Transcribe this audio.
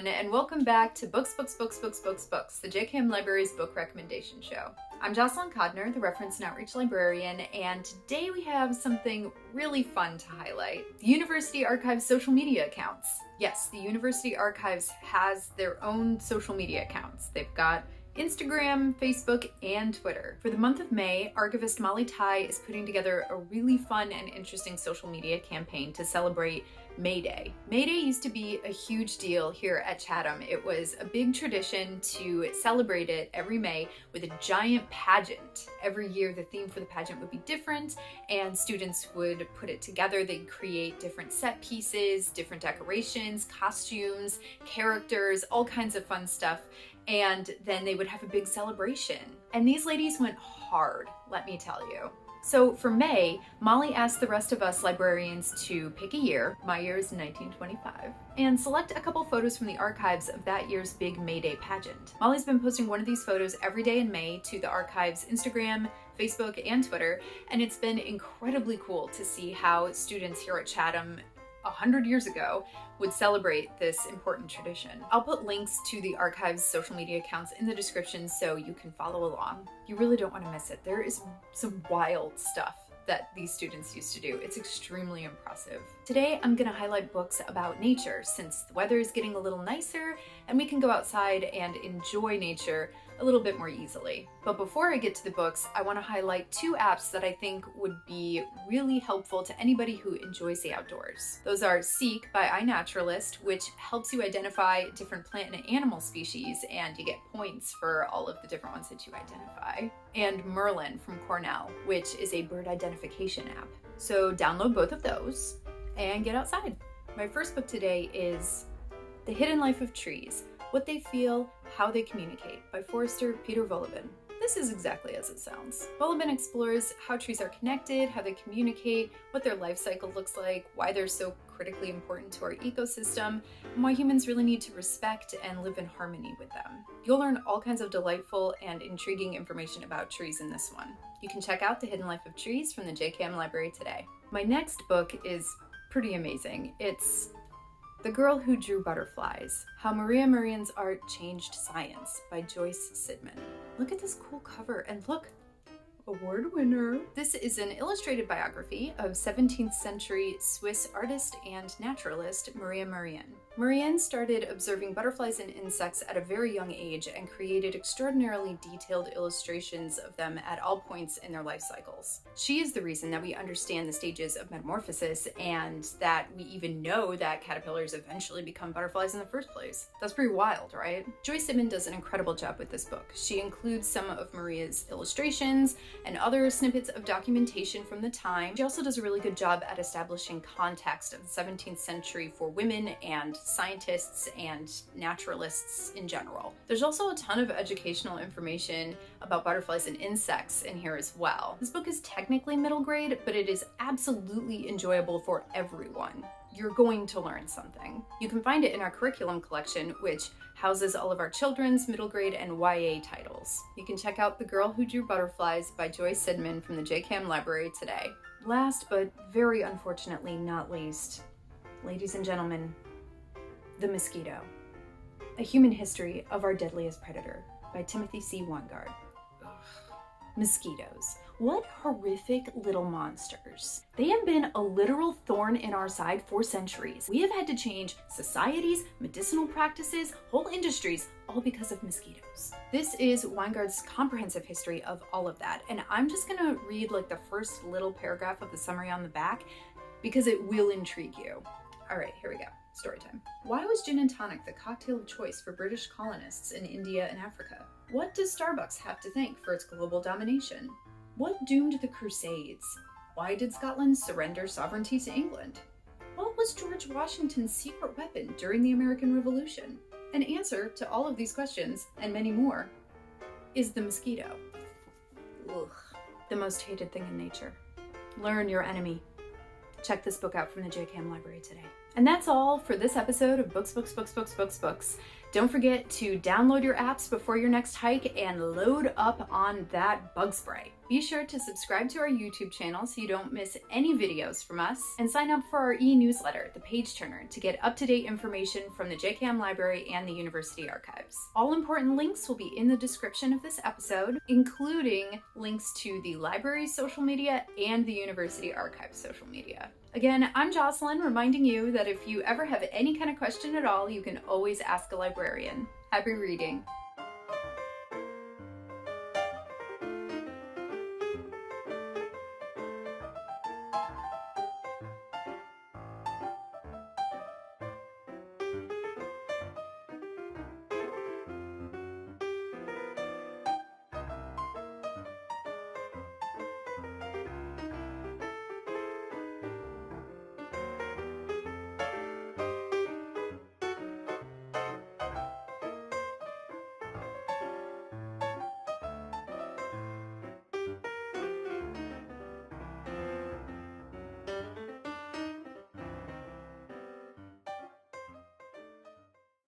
and welcome back to Books, the JKM Library's book recommendation show. I'm Jocelyn Codner, the Reference and Outreach Librarian, and today we have something really fun to highlight. The University Archives social media accounts. Yes, the University Archives has their own social media accounts. They've got Instagram, Facebook, and Twitter. For the month of May, archivist Molly Tai is putting together a really fun and interesting social media campaign to celebrate May Day. May Day used to be a huge deal here at Chatham. It was a big tradition to celebrate it every May with a giant pageant. Every year the theme for the pageant would be different and students would put it together. They'd create different set pieces, different decorations, costumes, characters, all kinds of fun stuff. And then they would have a big celebration. And these ladies went hard, let me tell you. So for May, Molly asked the rest of us librarians to pick a year, my year is 1925, and select a couple photos from the archives of that year's big May Day pageant. Molly's been posting one of these photos every day in May to the archives' Instagram, Facebook, and Twitter, and it's been incredibly cool to see how students here at Chatham 100 years ago would celebrate this important tradition. I'll put links to the archive's social media accounts in the description so you can follow along. You really don't want to miss it. There is some wild stuff that these students used to do. It's extremely impressive. Today, I'm gonna highlight books about nature since the weather is getting a little nicer and we can go outside and enjoy nature a little bit more easily. But before I get to the books, I want to highlight two apps that I think would be really helpful to anybody who enjoys the outdoors. Those are Seek by iNaturalist, which helps you identify different plant and animal species, and you get points for all of the different ones that you identify. And Merlin from Cornell, which is a bird identification app. So download both of those and get outside. My first book today is The Hidden Life of Trees: What They Feel, How They Communicate by Forester Peter Wohlleben. This is exactly as it sounds. Wohlleben explores how trees are connected, how they communicate, what their life cycle looks like, why they're so critically important to our ecosystem, and why humans really need to respect and live in harmony with them. You'll learn all kinds of delightful and intriguing information about trees in this one. You can check out The Hidden Life of Trees from the JKM Library today. My next book is pretty amazing. It's The Girl Who Drew Butterflies: How Maria Merian's Art Changed Science by Joyce Sidman. Look at this cool cover, and look, award winner. This is an illustrated biography of 17th century Swiss artist and naturalist Maria Merian. Merian started observing butterflies and insects at a very young age and created extraordinarily detailed illustrations of them at all points in their life cycles. She is the reason that we understand the stages of metamorphosis and that we even know that caterpillars eventually become butterflies in the first place. That's pretty wild, right? Joyce Sidman does an incredible job with this book. She includes some of Maria's illustrations and other snippets of documentation from the time. She also does a really good job at establishing context of the 17th century for women and scientists and naturalists in general. There's also a ton of educational information about butterflies and insects in here as well. This book is technically middle grade, but it is absolutely enjoyable for everyone. You're going to learn something. You can find it in our curriculum collection, which houses all of our children's, middle grade, and YA titles. You can check out The Girl Who Drew Butterflies by Joyce Sidman from the JKM Library today. Last, but very unfortunately not least, ladies and gentlemen, The Mosquito: A Human History of Our Deadliest Predator by Timothy C. Weingard. Mosquitoes. What horrific little monsters. They have been a literal thorn in our side for centuries. We have had to change societies, medicinal practices, whole industries, all because of mosquitoes. This is Weingard's comprehensive history of all of that, and I'm just gonna read like the first little paragraph of the summary on the back because it will intrigue you. All right, here we go. Story time. Why was gin and tonic the cocktail of choice for British colonists in India and Africa? What does Starbucks have to thank for its global domination? What doomed the Crusades? Why did Scotland surrender sovereignty to England? What was George Washington's secret weapon during the American Revolution? An answer to all of these questions, and many more, is the mosquito. Ugh. The most hated thing in nature. Learn your enemy. Check this book out from the JKM Library today. And that's all for this episode of Books. Don't forget to download your apps before your next hike and load up on that bug spray. Be sure to subscribe to our YouTube channel so you don't miss any videos from us, and sign up for our e-newsletter, The Page Turner, to get up-to-date information from the JKM Library and the University Archives. All important links will be in the description of this episode, including links to the library's social media and the University Archives social media. Again, I'm Jocelyn, reminding you that if you ever have any kind of question at all, you can always ask a librarian. Happy reading!